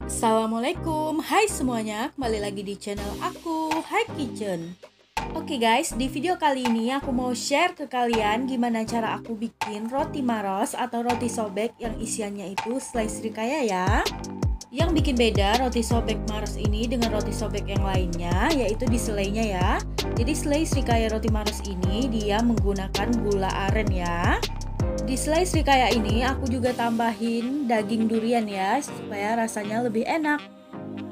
Assalamualaikum, hai semuanya, kembali lagi di channel aku, Hai Kitchen. Oke guys, di video kali ini aku mau share ke kalian gimana cara aku bikin roti maros atau roti sobek yang isiannya itu selai srikaya ya. Yang bikin beda roti sobek maros ini dengan roti sobek yang lainnya yaitu di selainya ya. Jadi selai srikaya roti maros ini dia menggunakan gula aren ya. Di selai srikaya ini aku juga tambahin daging durian ya supaya rasanya lebih enak.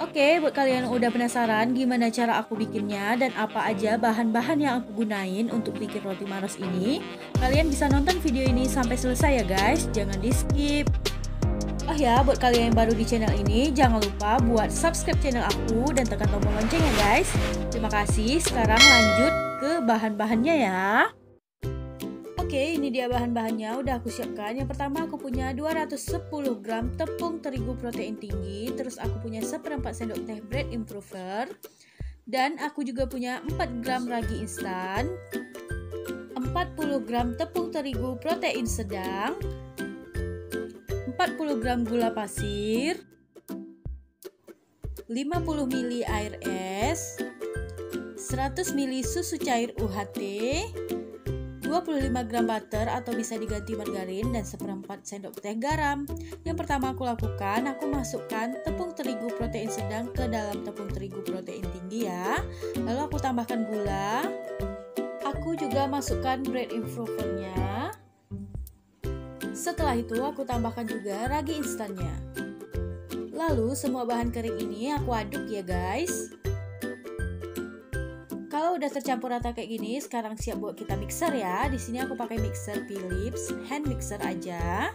Oke, buat kalian yang udah penasaran gimana cara aku bikinnya dan apa aja bahan-bahan yang aku gunain untuk bikin roti maros ini, kalian bisa nonton video ini sampai selesai ya guys, jangan di skip. Oh ya, buat kalian yang baru di channel ini, jangan lupa buat subscribe channel aku dan tekan tombol lonceng ya guys. Terima kasih, sekarang lanjut ke bahan-bahannya ya. Oke, ini dia bahan-bahannya udah aku siapkan. Yang pertama aku punya 210 gram tepung terigu protein tinggi. Terus aku punya seperempat sendok teh bread improver. Dan aku juga punya 4 gram ragi instan, 40 gram tepung terigu protein sedang, 40 gram gula pasir, 50 ml air es, 100 ml susu cair UHT, 25 gram butter atau bisa diganti margarin, dan seperempat sendok teh garam. Yang pertama aku lakukan, aku masukkan tepung terigu protein sedang ke dalam tepung terigu protein tinggi ya. Lalu aku tambahkan gula. Aku juga masukkan bread improvernya. Setelah itu aku tambahkan juga ragi instannya. Lalu semua bahan kering ini aku aduk ya guys. Kalau udah tercampur rata kayak gini, sekarang siap buat kita mixer ya. Di sini aku pakai mixer Philips, hand mixer aja.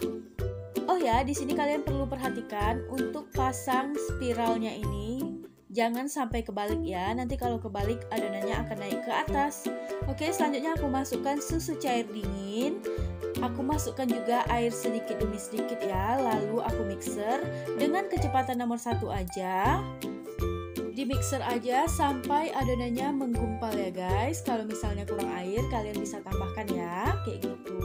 Oh ya, di sini kalian perlu perhatikan untuk pasang spiralnya ini, jangan sampai kebalik ya. Nanti kalau kebalik adonannya akan naik ke atas. Oke, selanjutnya aku masukkan susu cair dingin. Aku masukkan juga air sedikit demi sedikit ya. Lalu aku mixer dengan kecepatan nomor 1 aja. Di mixer aja sampai adonannya menggumpal ya guys. Kalau misalnya kurang air kalian bisa tambahkan ya, kayak gitu.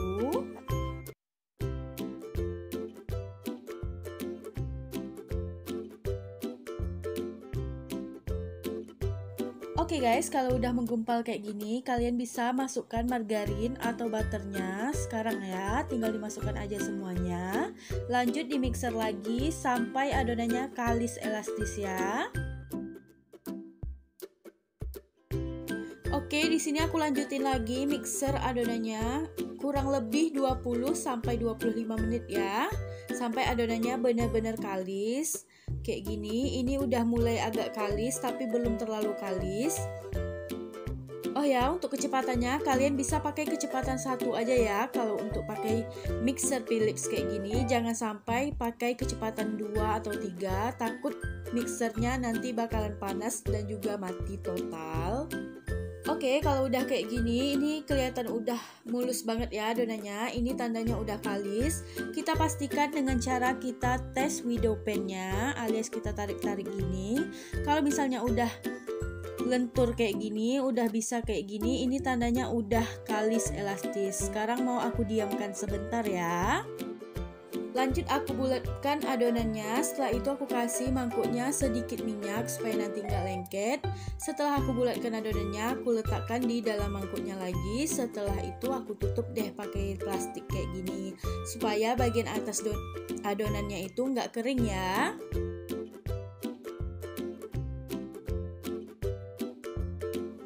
Oke guys, kalau udah menggumpal kayak gini, kalian bisa masukkan margarin atau butternya sekarang ya. Tinggal dimasukkan aja semuanya. Lanjut di mixer lagi sampai adonannya kalis elastis ya. Oke, di sini aku lanjutin lagi mixer adonannya kurang lebih 20 sampai 25 menit ya. Sampai adonannya benar-benar kalis. Kayak gini, ini udah mulai agak kalis tapi belum terlalu kalis. Oh ya, untuk kecepatannya kalian bisa pakai kecepatan 1 aja ya. Kalau untuk pakai mixer Philips kayak gini, jangan sampai pakai kecepatan 2 atau 3, takut mixernya nanti bakalan panas dan juga mati total. Oke, kalau udah kayak gini, ini kelihatan udah mulus banget ya adonannya. Ini tandanya udah kalis. Kita pastikan dengan cara kita tes widow pen-nya, alias kita tarik-tarik gini. Kalau misalnya udah lentur kayak gini, udah bisa kayak gini, ini tandanya udah kalis elastis. Sekarang mau aku diamkan sebentar ya. Lanjut aku bulatkan adonannya. Setelah itu aku kasih mangkuknya sedikit minyak supaya nanti nggak lengket. Setelah aku bulatkan adonannya, aku letakkan di dalam mangkuknya lagi. Setelah itu aku tutup deh pakai plastik kayak gini supaya bagian atas adonannya itu nggak kering ya.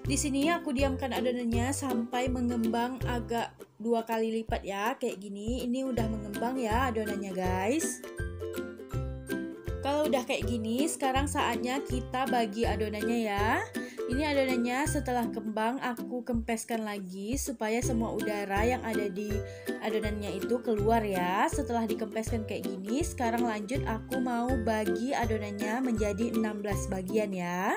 Di sini aku diamkan adonannya sampai mengembang agak 2 kali lipat ya, kayak gini. Ini udah mengembang ya adonannya guys. Kalau udah kayak gini, sekarang saatnya kita bagi adonannya ya. Ini adonannya setelah kembang aku kempeskan lagi supaya semua udara yang ada di adonannya itu keluar ya. Setelah dikempeskan kayak gini, sekarang lanjut aku mau bagi adonannya menjadi 16 bagian ya.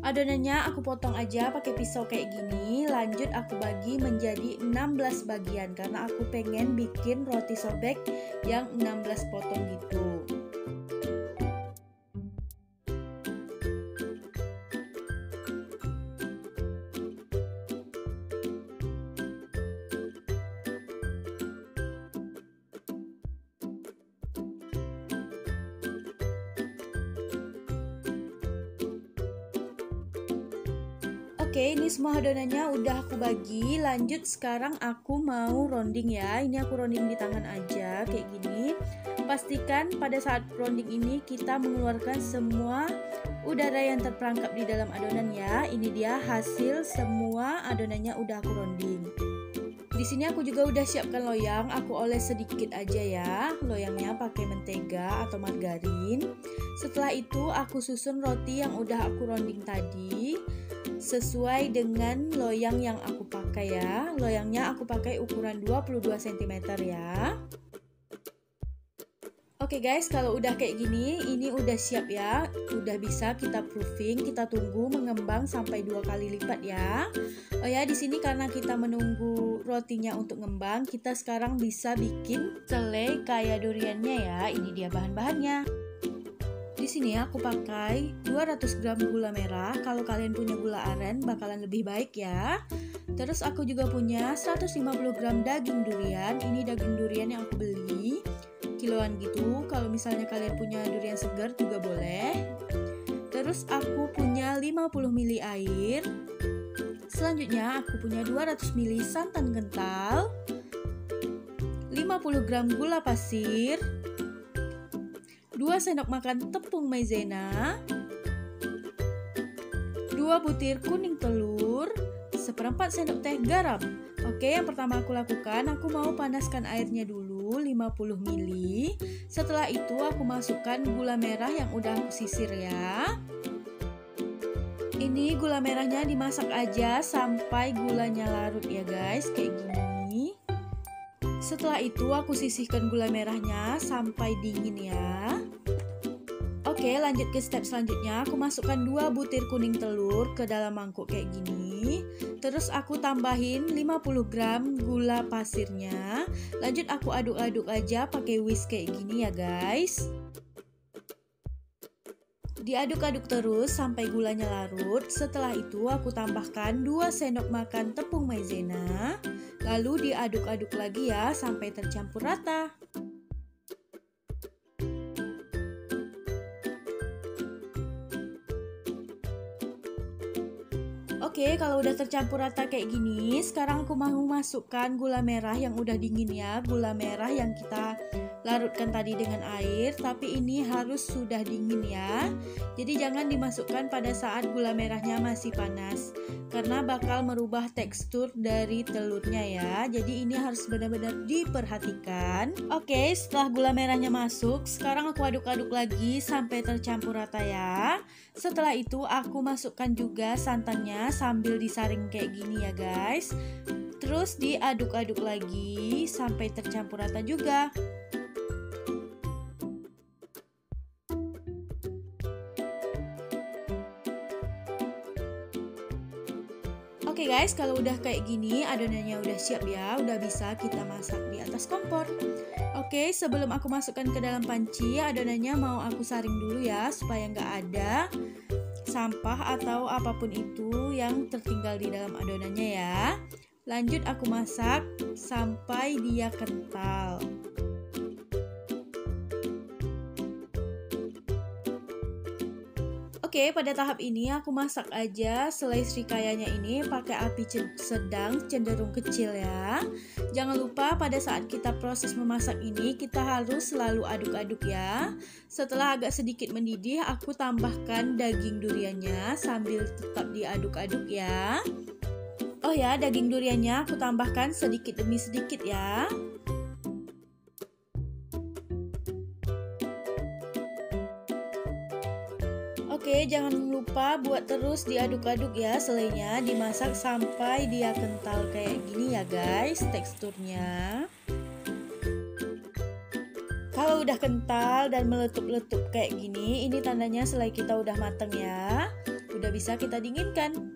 Adonannya aku potong aja pakai pisau kayak gini. Lanjut aku bagi menjadi 16 bagian karena aku pengen bikin roti sobek yang 16 potong gitu. Oke, ini semua adonannya udah aku bagi. Lanjut sekarang aku mau rounding ya. Ini aku rounding di tangan aja kayak gini. Pastikan pada saat rounding ini kita mengeluarkan semua udara yang terperangkap di dalam adonan ya. Ini dia hasil semua adonannya udah aku rounding. Di sini aku juga udah siapkan loyang. Aku oles sedikit aja ya. Loyangnya pakai mentega atau margarin. Setelah itu aku susun roti yang udah aku rounding tadi sesuai dengan loyang yang aku pakai ya. Loyangnya aku pakai ukuran 22 cm ya. Oke guys, kalau udah kayak gini, ini udah siap ya. Udah bisa kita proofing, kita tunggu mengembang sampai 2 kali lipat ya. Oh ya, di sini karena kita menunggu rotinya untuk ngembang, kita sekarang bisa bikin selai kayak duriannya ya. Ini dia bahan-bahannya. Di sini aku pakai 200 gram gula merah. Kalau kalian punya gula aren bakalan lebih baik ya. Terus aku juga punya 150 gram daging durian. Ini daging durian yang aku beli kiloan gitu. Kalau misalnya kalian punya durian segar juga boleh. Terus aku punya 50 ml air. Selanjutnya aku punya 200 ml santan kental, 50 gram gula pasir, 2 sendok makan tepung maizena, 2 butir kuning telur, seperempat sendok teh garam. Oke, yang pertama aku lakukan, aku mau panaskan airnya dulu 50 ml. Setelah itu aku masukkan gula merah yang udah aku sisir ya. Ini gula merahnya dimasak aja sampai gulanya larut ya guys, kayak gini. Setelah itu aku sisihkan gula merahnya sampai dingin ya. Oke, lanjut ke step selanjutnya. Aku masukkan 2 butir kuning telur ke dalam mangkuk kayak gini. Terus aku tambahin 50 gram gula pasirnya. Lanjut aku aduk-aduk aja pakai whisk kayak gini ya guys. Diaduk-aduk terus sampai gulanya larut. Setelah itu aku tambahkan 2 sendok makan tepung maizena. Lalu diaduk-aduk lagi ya sampai tercampur rata. Oke, kalau udah tercampur rata kayak gini, sekarang aku mau masukkan gula merah yang udah dingin ya. Gula merah yang kita larutkan tadi dengan air, tapi ini harus sudah dingin ya. Jadi jangan dimasukkan pada saat gula merahnya masih panas, karena bakal merubah tekstur dari telurnya ya. Jadi ini harus benar-benar diperhatikan. Oke, setelah gula merahnya masuk, sekarang aku aduk-aduk lagi sampai tercampur rata ya. Setelah itu aku masukkan juga santannya sambil disaring kayak gini ya guys. Terus diaduk-aduk lagi sampai tercampur rata juga. Oke guys, kalau udah kayak gini adonannya udah siap ya, udah bisa kita masak di atas kompor. Oke, sebelum aku masukkan ke dalam panci, adonannya mau aku saring dulu ya supaya nggak ada sampah atau apapun itu yang tertinggal di dalam adonannya ya. Lanjut aku masak sampai dia kental. Oke, pada tahap ini aku masak aja selai srikayanya ini pakai api sedang cenderung kecil ya. Jangan lupa pada saat kita proses memasak ini kita harus selalu aduk-aduk ya. Setelah agak sedikit mendidih, aku tambahkan daging duriannya sambil tetap diaduk-aduk ya. Oh ya, daging duriannya aku tambahkan sedikit demi sedikit ya. Oke, jangan lupa buat terus diaduk-aduk ya selainya, dimasak sampai dia kental kayak gini ya guys teksturnya. Kalau udah kental dan meletup-letup kayak gini, ini tandanya selai kita udah mateng ya. Udah bisa kita dinginkan.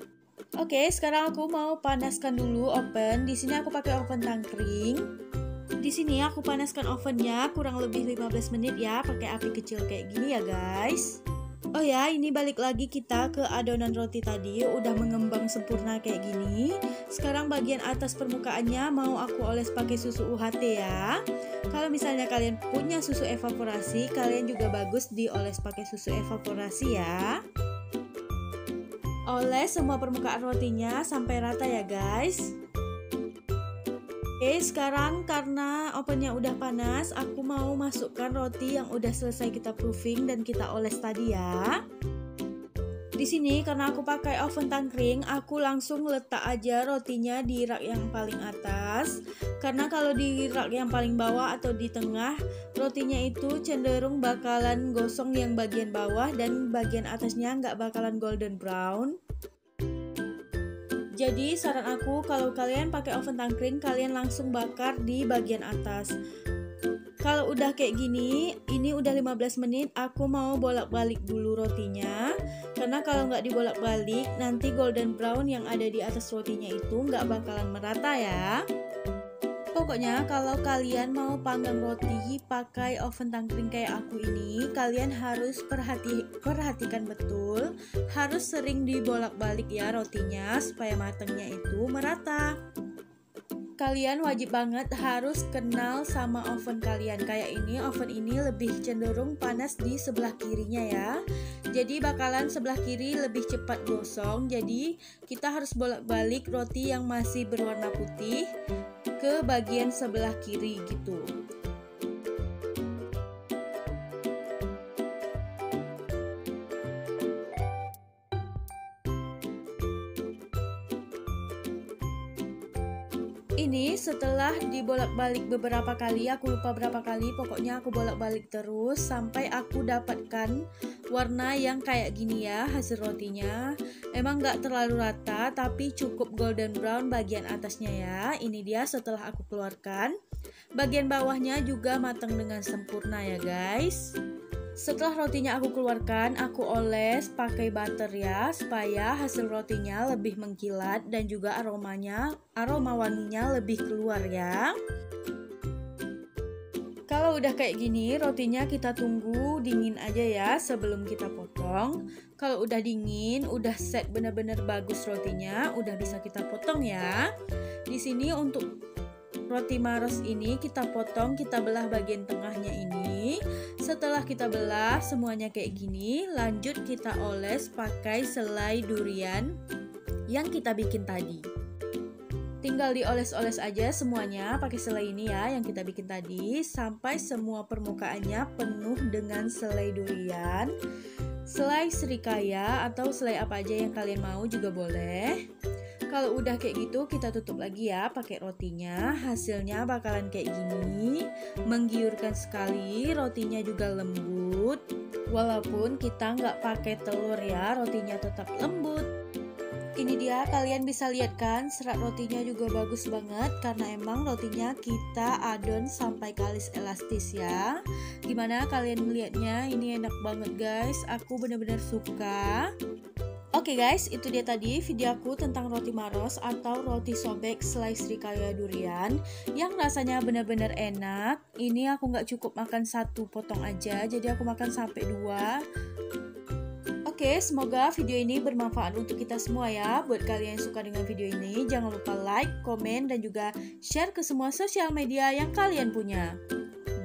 Oke, sekarang aku mau panaskan dulu oven. Di sini aku pakai oven tangkring. Di sini aku panaskan ovennya kurang lebih 15 menit ya, pakai api kecil kayak gini ya guys. Oh ya, ini balik lagi kita ke adonan roti tadi, udah mengembang sempurna kayak gini. Sekarang bagian atas permukaannya mau aku oles pakai susu UHT ya. Kalau misalnya kalian punya susu evaporasi, kalian juga bagus dioles pakai susu evaporasi ya. Oles semua permukaan rotinya sampai rata ya guys. Oke, sekarang karena ovennya udah panas, aku mau masukkan roti yang udah selesai kita proofing dan kita oles tadi ya. Di sini karena aku pakai oven tangkring, aku langsung letak aja rotinya di rak yang paling atas. Karena kalau di rak yang paling bawah atau di tengah, rotinya itu cenderung bakalan gosong yang bagian bawah dan bagian atasnya nggak bakalan golden brown. Jadi saran aku kalau kalian pakai oven tangkring, kalian langsung bakar di bagian atas. Kalau udah kayak gini, ini udah 15 menit, aku mau bolak-balik dulu rotinya. Karena kalau nggak dibolak-balik, nanti golden brown yang ada di atas rotinya itu nggak bakalan merata ya. Pokoknya kalau kalian mau panggang roti pakai oven tangkring kayak aku ini, kalian harus perhatikan betul, harus sering dibolak-balik ya rotinya supaya matangnya itu merata. Kalian wajib banget harus kenal sama oven kalian. Kayak ini, oven ini lebih cenderung panas di sebelah kirinya ya. Jadi bakalan sebelah kiri lebih cepat gosong. Jadi kita harus bolak-balik roti yang masih berwarna putih ke bagian sebelah kiri gitu. Ini setelah dibolak-balik beberapa kali, aku lupa berapa kali, pokoknya aku bolak-balik terus sampai aku dapatkan warna yang kayak gini ya hasil rotinya. Emang gak terlalu rata tapi cukup golden brown bagian atasnya ya. Ini dia setelah aku keluarkan. Bagian bawahnya juga matang dengan sempurna ya guys. Setelah rotinya aku keluarkan, aku oles pakai butter ya, supaya hasil rotinya lebih mengkilat dan juga aroma wanginya lebih keluar ya. Kalau udah kayak gini, rotinya kita tunggu dingin aja ya sebelum kita potong. Kalau udah dingin, udah set bener-bener bagus rotinya, udah bisa kita potong ya. Di sini untuk roti maros ini kita potong, kita belah bagian tengahnya ini. Setelah kita belah semuanya kayak gini, lanjut kita oles pakai selai durian yang kita bikin tadi. Tinggal dioles-oles aja semuanya pakai selai ini ya yang kita bikin tadi, sampai semua permukaannya penuh dengan selai durian. Selai serikaya atau selai apa aja yang kalian mau juga boleh. Kalau udah kayak gitu kita tutup lagi ya pakai rotinya. Hasilnya bakalan kayak gini, menggiurkan sekali, rotinya juga lembut. Walaupun kita nggak pakai telur ya, rotinya tetap lembut. Ini dia, kalian bisa lihat kan serat rotinya juga bagus banget karena emang rotinya kita adon sampai kalis elastis ya. Gimana kalian melihatnya? Ini enak banget guys, aku bener-bener suka. Oke guys, itu dia tadi video aku tentang roti maros atau roti sobek selai serikaya durian yang rasanya benar-benar enak. Ini aku nggak cukup makan satu potong aja, jadi aku makan sampai 2. Oke, semoga video ini bermanfaat untuk kita semua ya. Buat kalian yang suka dengan video ini, jangan lupa like, komen, dan juga share ke semua sosial media yang kalian punya.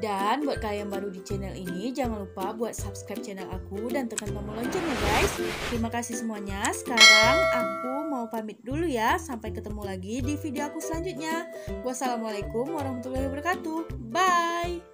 Dan buat kalian baru di channel ini, jangan lupa buat subscribe channel aku dan tekan tombol loncengnya guys. Terima kasih semuanya. Sekarang aku mau pamit dulu ya. Sampai ketemu lagi di video aku selanjutnya. Wassalamualaikum warahmatullahi wabarakatuh. Bye.